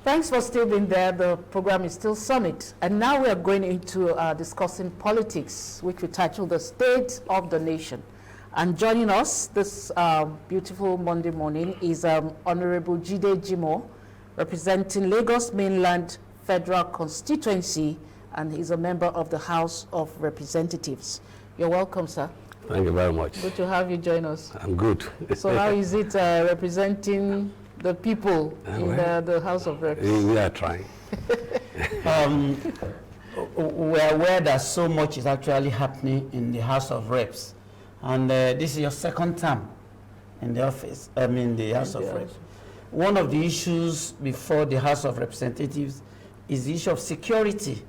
Thanks for still being there. The program is still Summit. And now we are going into discussing politics, which we titled The State of the Nation. And joining us this beautiful Monday morning is Honorable JIDE JIMOH, representing Lagos Mainland Federal Constituency, and he's a member of the House of Representatives. You're welcome, sir. Thank you very much. Good to have you join us. I'm good. So how is it representing the people in the House of Reps? We are trying. We're aware that so much is actually happening in the House of Reps. And this is your second term in the office, the House of Reps. One of the issues before the House of Representatives is the issue of security,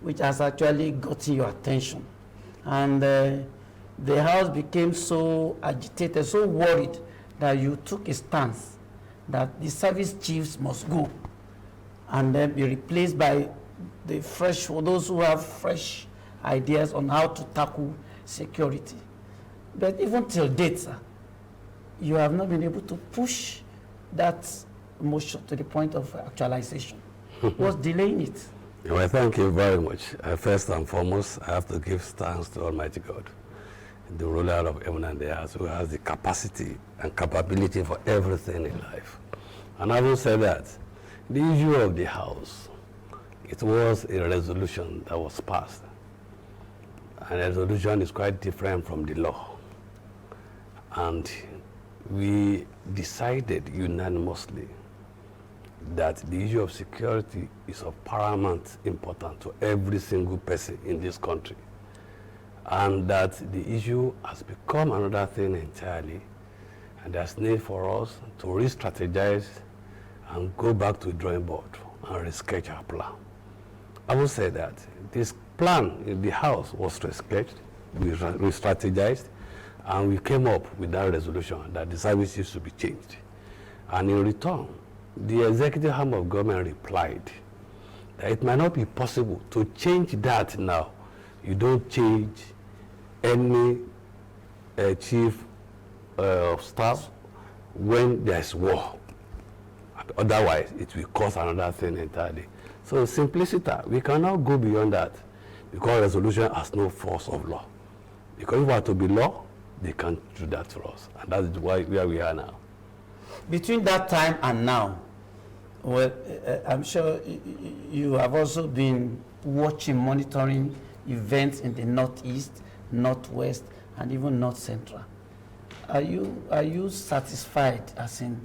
which has actually gotten your attention. And the House became so agitated, so worried that you took a stance that the service chiefs must go and then be replaced by those who have fresh ideas on how to tackle security. But even till date, sir, you have not been able to push that motion to the point of actualization. What's delaying it? Well, thank you very much. First and foremost, I have to give thanks to Almighty God, the ruler of heaven and the earth, who has the capacity and capability for everything in life. And having said that, the issue of the House, it was a resolution that was passed. And the resolution is quite different from the law. And we decided unanimously that the issue of security is of paramount importance to every single person in this country. And that the issue has become another thing entirely, and there's need for us to re-strategize and go back to the drawing board and re-sketch our plan. I will say that this plan in the House was re-sketched, we re-strategized, and we came up with that resolution that the services should be changed. And in return, the executive arm of government replied that it might not be possible to change that now. You don't change any chief of staff when there's war. Otherwise, it will cause another thing entirely. So simplicity, we cannot go beyond that because resolution has no force of law. Because if it were to be law, they can't do that for us. And that is where we are now. Between that time and now, well, I'm sure you have also been watching, monitoring events in the Northeast, Northwest, and even North Central. Are you satisfied, as in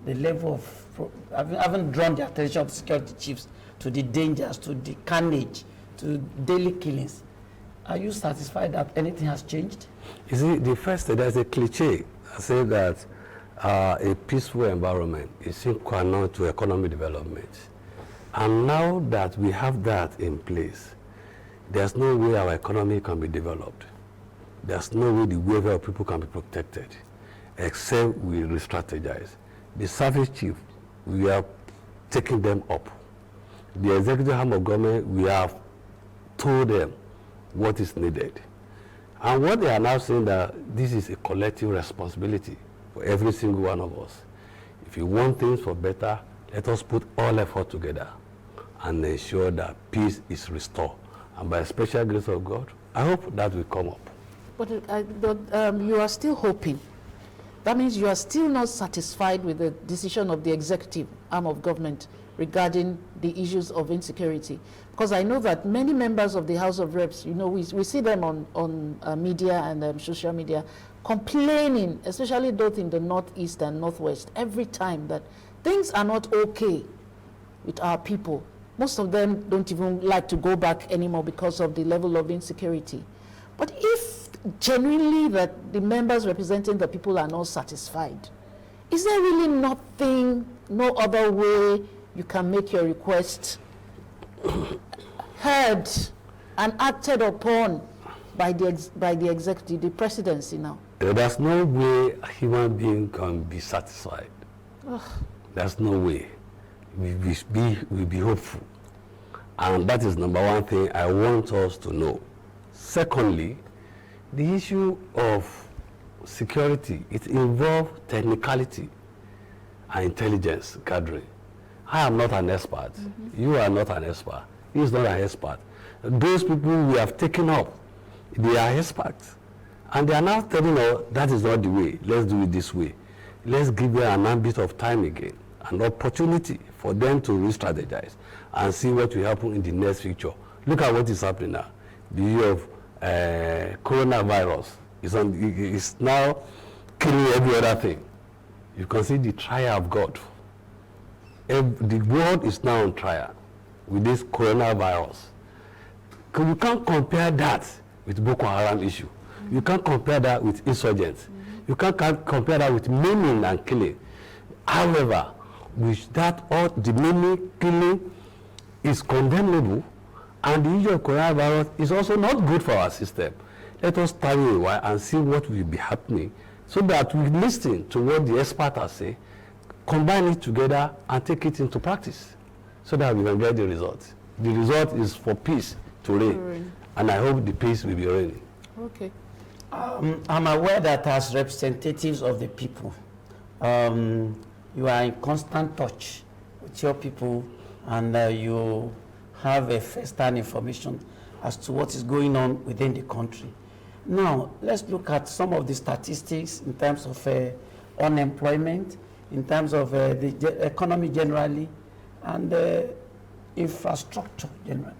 the level of, haven't drawn the attention of security chiefs to the dangers, to the carnage, to daily killings? Are you satisfied that anything has changed? You see, there's a cliche. I say that a peaceful environment is equal to economic development. And now that we have that in place, there's no way our economy can be developed. There's no way the welfare of people can be protected, except we re-strategize. The service chief, we are taking them up. The executive arm of government, we have told them what is needed. And what they are now saying that this is a collective responsibility for every single one of us. If you want things for better, let us put all effort together and ensure that peace is restored. And by the special grace of God, I hope that will come up. But you are still hoping. That means you are still not satisfied with the decision of the executive arm of government regarding the issues of insecurity. Because I know that many members of the House of Reps, we see them on media and social media complaining, especially those in the Northeast and Northwest, every time that things are not okay with our people. Most of them don't even like to go back anymore because of the level of insecurity. But if genuinely that the members representing the people are not satisfied, is there really nothing, no other way you can make your request heard and acted upon by the executive, the presidency now? There's no way a human being can be satisfied. Ugh. There's no way. We'll be hopeful. And that is number one thing I want us to know. Secondly, the issue of security, it involves technicality and intelligence gathering. I am not an expert. You are not an expert. He is not an expert. Those people we have taken up, they are experts. And they are now telling us that is not the way. Let's do it this way. Let's give them an ambit of time again, an opportunity for them to re-strategize and see what will happen in the next future. Look at what is happening now. The issue of coronavirus is now killing every other thing. You can see the trial of God. The world is now on trial with this coronavirus. You can't compare that with Boko Haram issue. You can't compare that with insurgents. You can't compare that with maiming and killing. However, with that, all the maiming, killing is condemnable, and the issue of coronavirus is also not good for our system. Let us study a while and see what will be happening, so that we listen to what the experts are saying, combine it together, and take it into practice, so that we can get the result. The result is for peace to reign, and I hope the peace will be reigning. Okay. I'm aware that as representatives of the people, you are in constant touch with your people, and you have a first-hand information as to what is going on within the country. Now, let's look at some of the statistics in terms of unemployment, in terms of the economy generally, and infrastructure generally.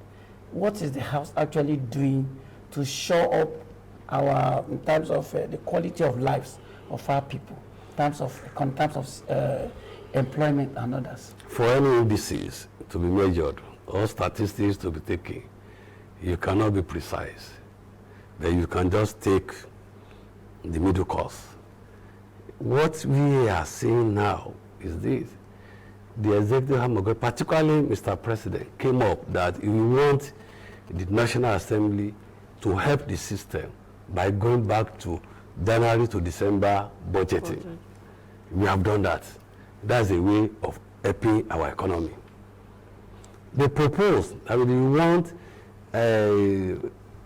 What is the House actually doing to show up in terms of the quality of lives of our people, in terms of employment and others? For any indices to be measured or statistics to be taken, you cannot be precise, but you can just take the middle course. What we are seeing now is this: the executive arm of government, particularly Mr. President, came up that we want the National Assembly to help the system by going back to January to December budgeting. We have done that. That's a way of helping our economy. They proposed that we want a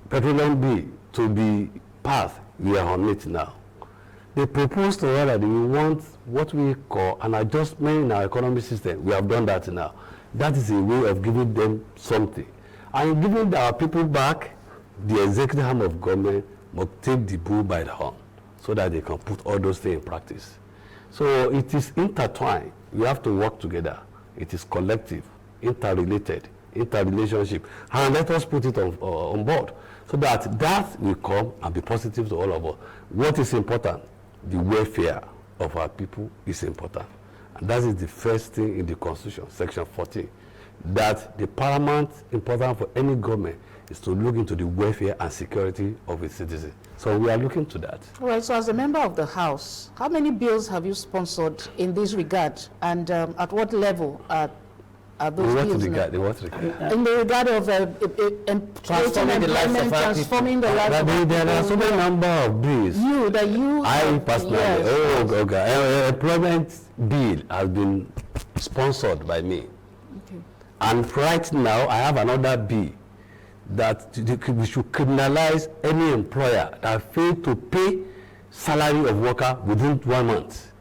petroleum bill to be passed. We are on it now. They proposed to us that we want what we call an adjustment in our economic system. We have done that now. That is a way of giving them something. And giving our people back, the executive arm of government must take the bull by the horn so that they can put all those things in practice. So it is intertwined. We have to work together. It is collective, interrelated, interrelationship. And let us put it on board so that will come and be positive to all of us. What is important? The welfare of our people is important. And that is the first thing in the Constitution, Section 14, that the paramount important for any government is to look into the welfare and security of its citizens. So we are looking to that. All right, so as a member of the House, how many bills have you sponsored in this regard, and at what level are those bills? In what regard? In the regard of Transforming the lives of our transforming the lives of our people. There are so many number of bills. I personally, yes. Okay. Employment bill has been sponsored by me. Okay. And right now, I have another bill that we should criminalize any employer that failed to pay salary of worker within 1 month.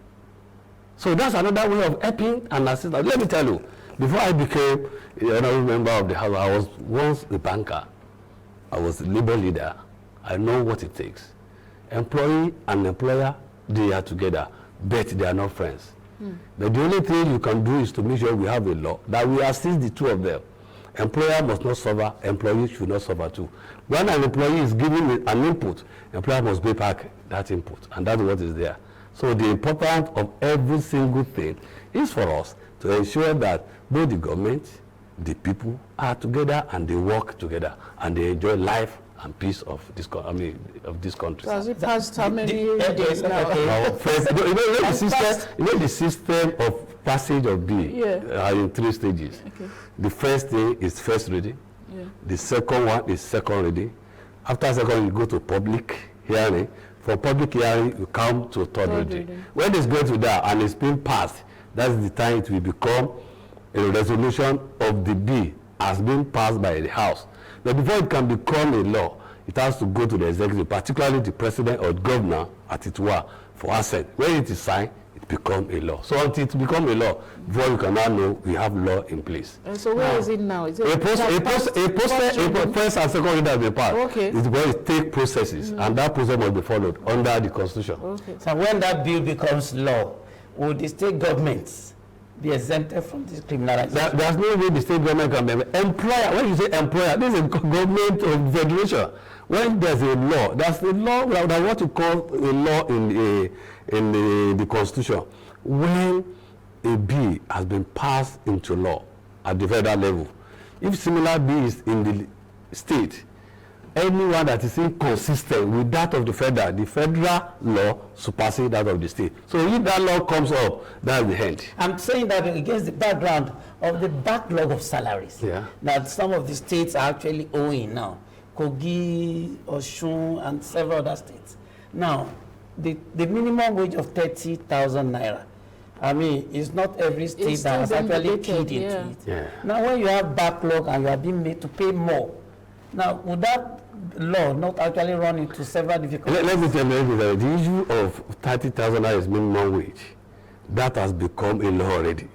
So that's another way of helping and assisting. Let me tell you, before I became another member of the House, I was once a banker. I was a labor leader. I know what it takes. Employee and employer, they are together, but they are not friends. But the only thing you can do is to make sure we have a law that we assist the two of them. Employer must not suffer, employee should not suffer too. When an employee is giving an input, employer must pay back that input, and that's what is there. So the importance of every single thing is for us to ensure that both the government, the people are together and they work together and they enjoy life and peace of this country. So has it passed how many days now? First, the system of passage of bill are in 3 stages. Okay. The first thing is first reading. Yeah. The second one is second reading. After second, you go to public hearing. For public hearing, you come to third reading. When it's going to that and it's been passed, that's the time it will become a resolution of the bill has been passed by the House. But before it can become a law, it has to go to the executive, particularly the president or governor, as it were, for assent. When it is signed, it become a law. So until it becomes a law, before you can now know we have law in place. And so where is it now? Is it A first and second reading has been passed. Okay. It's where it takes processes, and that process must be followed under the Constitution. Okay. So when that bill becomes law, will the state governments be exempted from this criminalization? There's no way the state government can be employer. When you say employer, this is a government of federation. When there's a law, that's a law, that's what you call a law in the Constitution. When a bill has been passed into law at the federal level, if similar bill is in the state, anyone that is inconsistent with that of the federal law supersedes that of the state. So if that law comes up, that's the end. I'm saying that against the background of the backlog of salaries that some of the states are actually owing now. Kogi, Osun, and several other states. Now, the minimum wage of 30,000 naira, I mean, it's not every state that has actually keyed into it. Yeah. Now, when you have backlog and you are being made to pay more, now, would that law not actually run into several difficulties? Let me tell you, the issue of 30,000 naira is minimum wage. That has become a law already.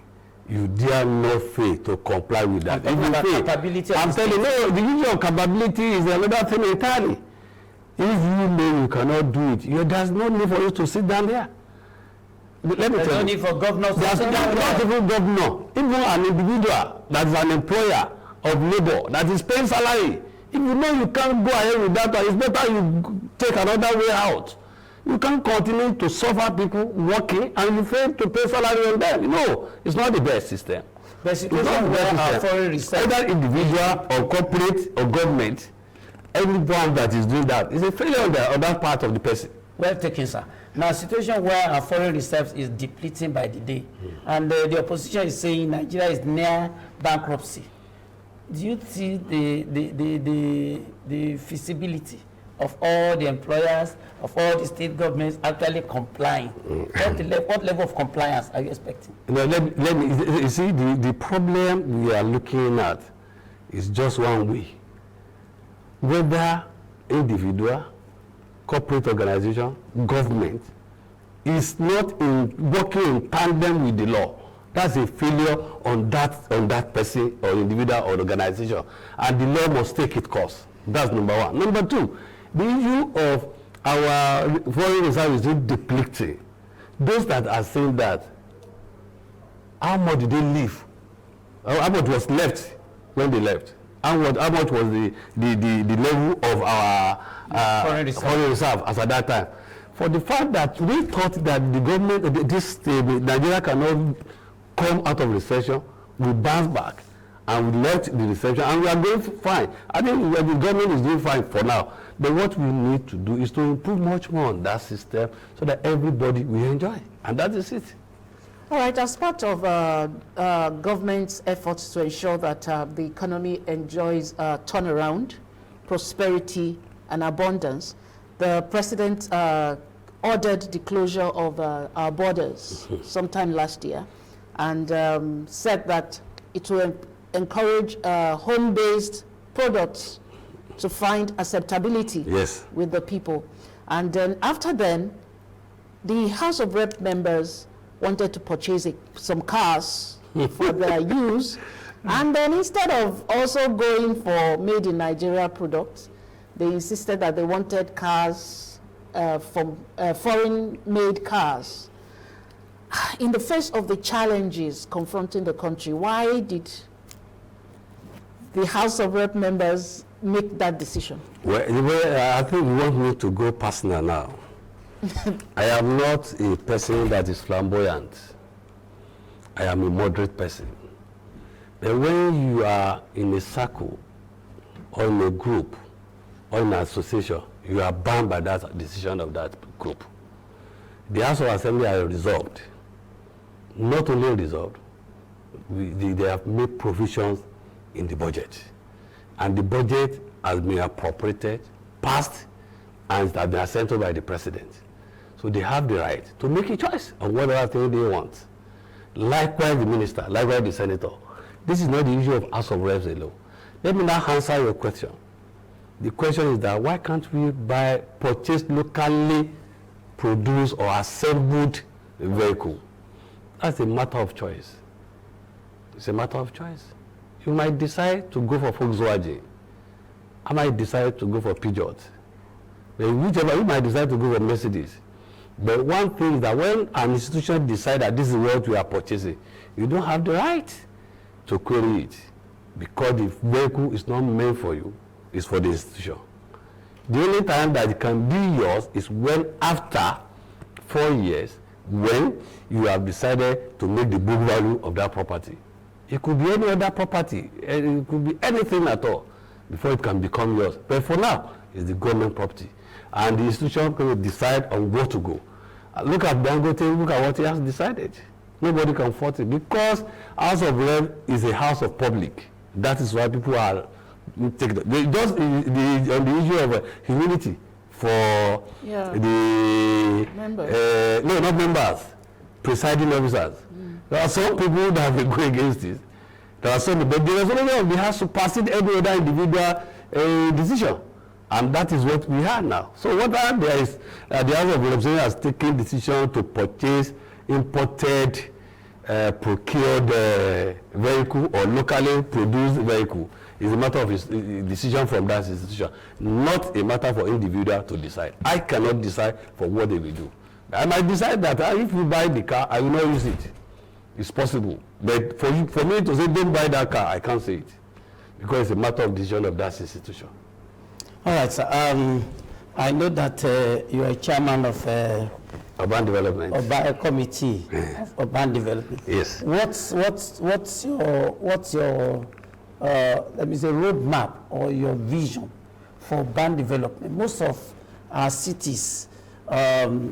You dare not fail to comply with that. If you fail, I'm telling you, no, the issue of capability is another thing entirely. If you know you cannot do it, there's no need for you to sit down there. Let me There's tell no you. need for governors to There's sit down not there. even governor, even an individual that is an employer of labor that is paying salary. If you know you can't go ahead with that, it's better you take another way out. You can't continue to suffer people working and you fail to pay salary on them. No, it's not the best system. The situation where our foreign reserves, either individual or corporate or government, anyone that is doing that is a failure on that part of the person. well taken, sir. Now, a situation where our foreign reserves is depleting by the day, and the opposition is saying Nigeria is near bankruptcy. Do you see the feasibility of all the employers, of all the state governments actually complying? What level of compliance are you expecting? Let me, you see, the problem we are looking at is just one way. Whether individual, corporate organization, government is not working in tandem with the law. That's a failure on that person or individual or organization, and the law must take its course. That's number one. Number two, the issue of our foreign reserve is depleting. Those that are saying that, how much did they leave? How much was left when they left? How much was the level of our foreign reserve as at that time? For the fact that we thought that the government, Nigeria cannot come out of recession, we bounce back and we left the recession and we are doing fine. I think the government is doing fine for now. But what we need to do is to improve much more on that system so that everybody will enjoy. And that is it. All right, as part of government's efforts to ensure that the economy enjoys turnaround, prosperity, and abundance, the president ordered the closure of our borders sometime last year, and said that it will encourage home-based products to find acceptability with the people. And then after then, the House of Rep members wanted to purchase some cars for their use, and then instead of also going for made in Nigeria products, they insisted that they wanted cars from foreign made cars. In the face of the challenges confronting the country, why did the House of Rep members make that decision? Well, I think you want me to go personal now. I am not a person that is flamboyant. I am a moderate person. But when you are in a circle or in a group or in an association, you are bound by that decision of that group. The House of Assembly are resolved. Not only resolved, they have made provisions in the budget. And the budget has been appropriated, passed, and it has been assented by the president. So they have the right to make a choice on whatever thing they want. Likewise the minister, likewise the senator. This is not the issue of House of Reps alone. Let me now answer your question. The question is that why can't we purchase locally produced or assembled vehicle. That's a matter of choice. It's a matter of choice. You might decide to go for Volkswagen. I might decide to go for Peugeot. Whichever, you might decide to go for Mercedes. But one thing is that when an institution decides that this is what we are purchasing, you don't have the right to query it, because the vehicle is not meant for you, it's for the institution. The only time that it can be yours is when after 4 years, when you have decided to make the book value of that property. It could be any other property, it could be anything at all, before it can become yours. But for now, it's the government property. And the institution can decide on where to go. Look at Dangote, look at what he has decided. Nobody can fault it, because House of Rep is a house of public. That is why people are taking it. Just on the issue of humility for the members. No, not members, presiding officers. There are some people that will go against it. There are some, but the resolution of the House supersedes every other individual decision. And that is what we have now. So what there is, the House of Representatives has taken decision to purchase imported, procured vehicle or locally produced vehicle. It's a matter of decision from that institution, not a matter for individual to decide. I cannot decide for what they will do. I might decide that if you buy the car, I will not use it. It's possible. But for me to say don't buy that car, I can't say it, because it's a matter of decision of that institution. All right, sir. I know that you are chairman of urban development. Urban committee of urban development. Yes. What's your let me say roadmap or your vision for urban development? Most of our cities they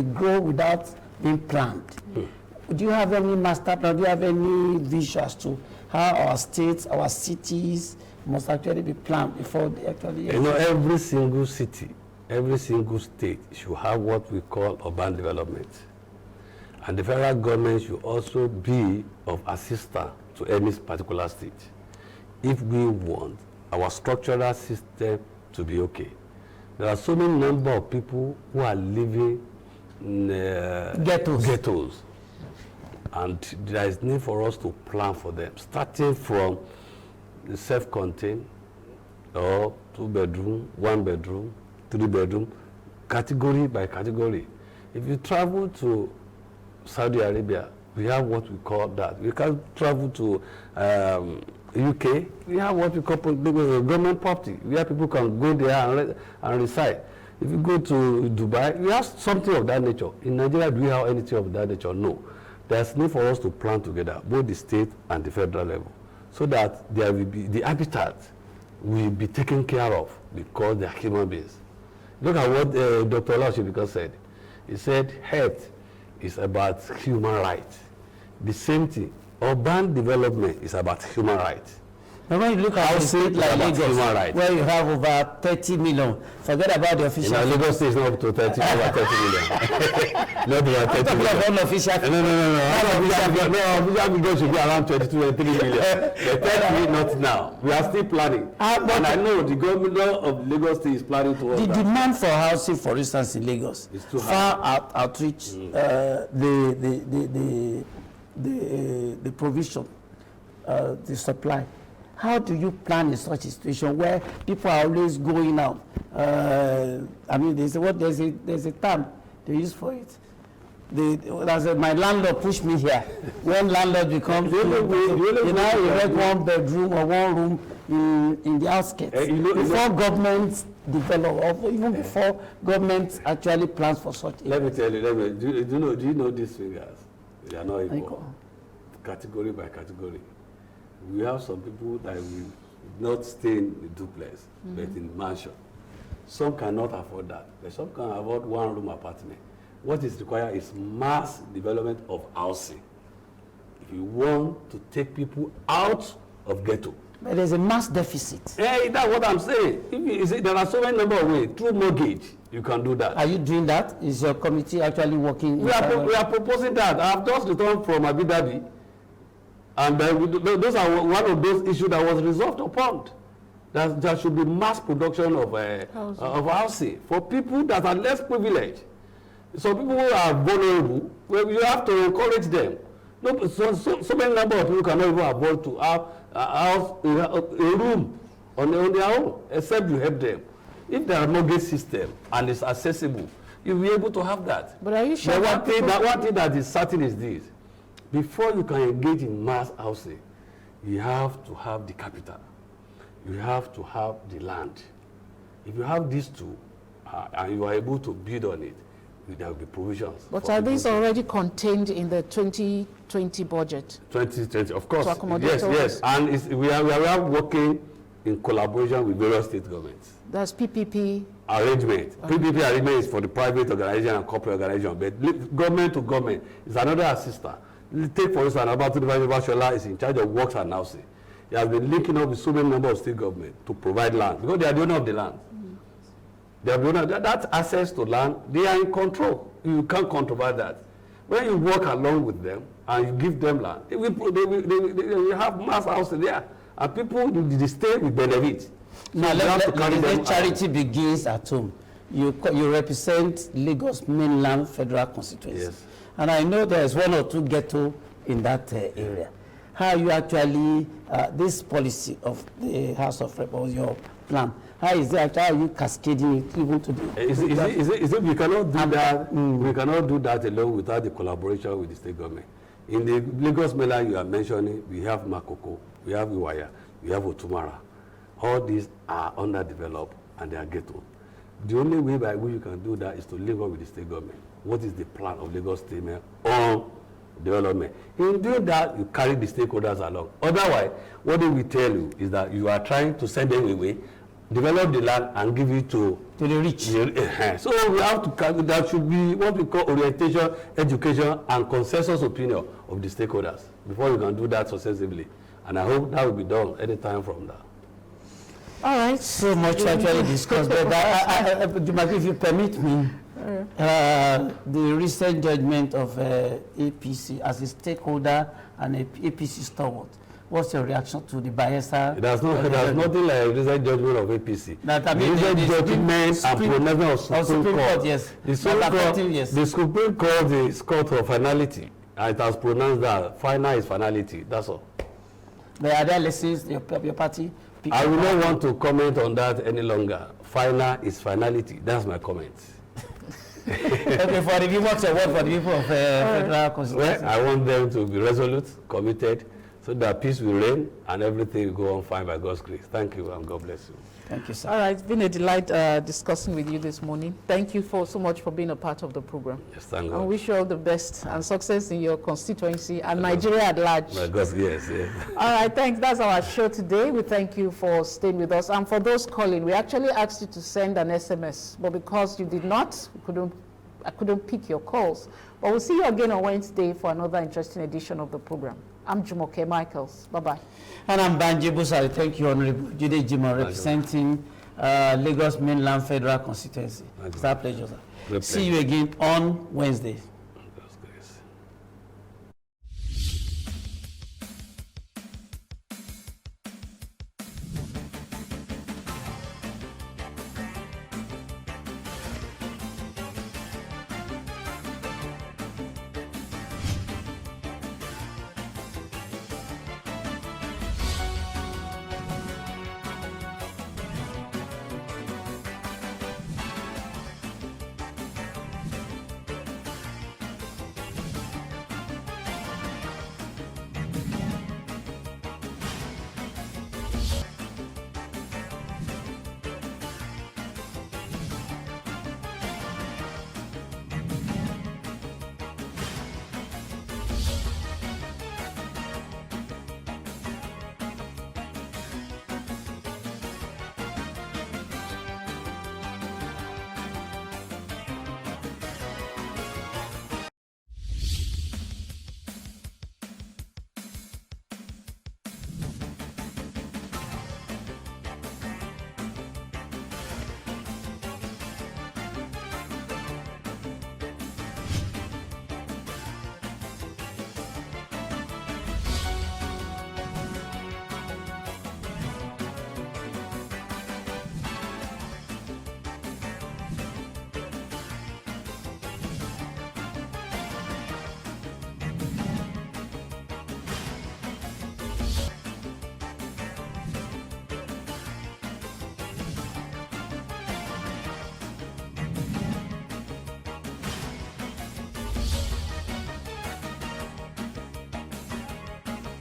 grow without being planned. Do you have any master plan? Do you have any vision as to how our states, our cities must actually be planned before they actually... You know, every single city, every single state should have what we call urban development. And the federal government should also be of assistance to any particular state if we want our structural system to be okay. There are so many number of people who are living in ghettos. And there is need for us to plan for them, starting from the self-contained or 2-bedroom, 1-bedroom, 3-bedroom, category by category. If you travel to Saudi Arabia, we have what we call that. We can travel to UK, we have what we call government property, where people can go there and reside. If you go to Dubai, we have something of that nature. In Nigeria, do we have anything of that nature? No. There's need for us to plan together, both the state and the federal level, so that there will be, the habitat will be taken care of, because they are human beings. Look at what Dr. Olashibika said. He said health is about human rights. The same thing, urban development is about human rights. But when you look at a state like Lagos, where you have over 30 million, forget about the official. Lagos State is not up to 30, over 30 million. Not over 30 million. No, official. Official figure should be around 22 and 3 million. But not now. We are still planning. And I know the governor of Lagos State is planning towards that. The demand for housing, for instance, in Lagos, is too far outreach the provision, the supply. How do you plan in such a situation where people are always going out? I mean, there's a term they use for it. My landlord pushed me here. When landlord becomes, you rent 1 bedroom or 1 room in the outskirts. Before government develop, or even before government actually plans for such. Let me tell you. Do you know these figures? They are not equal. Category by category. We have some people that will not stay in the duplex, but in mansion. Some cannot afford that, but some can afford 1-room apartment. What is required is mass development of housing. If you want to take people out of ghetto. But there's a mass deficit. Hey, that's what I'm saying. There are so many number of ways. Through mortgage, you can do that. Are you doing that? Is your committee actually working? We are proposing that. I have just returned from Abu Dhabi. And those are one of those issues that was resolved upon. That there should be mass production of housing for people that are less privileged. Some people who are vulnerable, well, you have to encourage them. No, so many number of people cannot even afford to have a room on their own, except you help them. If there are mortgage system and it's accessible, you'll be able to have that. But are you sure? One thing that is certain is this: before you can engage in mass housing, you have to have the capital, you have to have the land. If you have these two, and you are able to build on it, there will be provisions. But are these already contained in the 2020 budget? 2020, of course. To accommodate yes. And we are working in collaboration with various state governments. That's PPP arrangement. PPP arrangement is for the private organization and corporate organization, but government to government is another assistant. Take for instance, Abatu is in charge of works and housing. He has been linking up with so many number of state government to provide land because they are the owner of the land. They are the owner. That access to land, they are in control. You can't controvert that. When you work along with them and you give them land, they will have mass housing there, and people, the state will benefit. Now, let charity begins at home. You represent Lagos Mainland Federal Constituency. Yes. And I know there is one or two ghetto in that area. How you actually, this policy of the House of Rep or your plan, how is it, how are you cascading it even to the... Is it we cannot do that, we cannot do that alone without the collaboration with the state government. In the Lagos Mainland you are mentioning, we have Makoko, we have Iwaya, we have Otumara. All these are underdeveloped and they are ghetto. The only way by which you can do that is to link up with the state government. What is the plan of Lagos State on development? In doing that, you carry the stakeholders along. Otherwise, what they will tell you is that you are trying to send them away, develop the land and give it to the rich. So we have to, that should be what we call orientation, education, and consensus opinion of the stakeholders before you can do that successfully. And I hope that will be done any time from now. All right. So much actually discussed, but if you permit me, the recent judgment of APC as a stakeholder and a APC stalwart, what's your reaction to the Bayelsa? There's nothing like a recent judgment of APC. That, I mean, the judgment and pronouncement of Supreme Court. Yes. The Supreme Court is court of finality, and it has pronounced that final is finality. That's all. But are there lessons your party? I will not want to comment on that any longer. Final is finality. That's my comment. Okay, for the people, what's your word for the people of Federal Constituency? Well, I want them to be resolute, committed, so that peace will reign and everything will go on fine by God's grace. Thank you and God bless you. Thank you, sir. All right, it's been a delight discussing with you this morning. Thank you so much for being a part of the program. Yes, thank God. I wish you all the best and success in your constituency and Nigeria at large. My God, yes. All right, thanks. That's our show today. We thank you for staying with us. And for those calling, we actually asked you to send an SMS, but because you did not, I couldn't pick your calls. But we'll see you again on Wednesday for another interesting edition of the program. I'm JIMOH Michaels. Bye-bye. And I'm Banji Busari. Thank you, Honorable JIDE JIMOH, representing Lagos Mainland Federal Constituency. It's our pleasure, sir. See you again on Wednesday.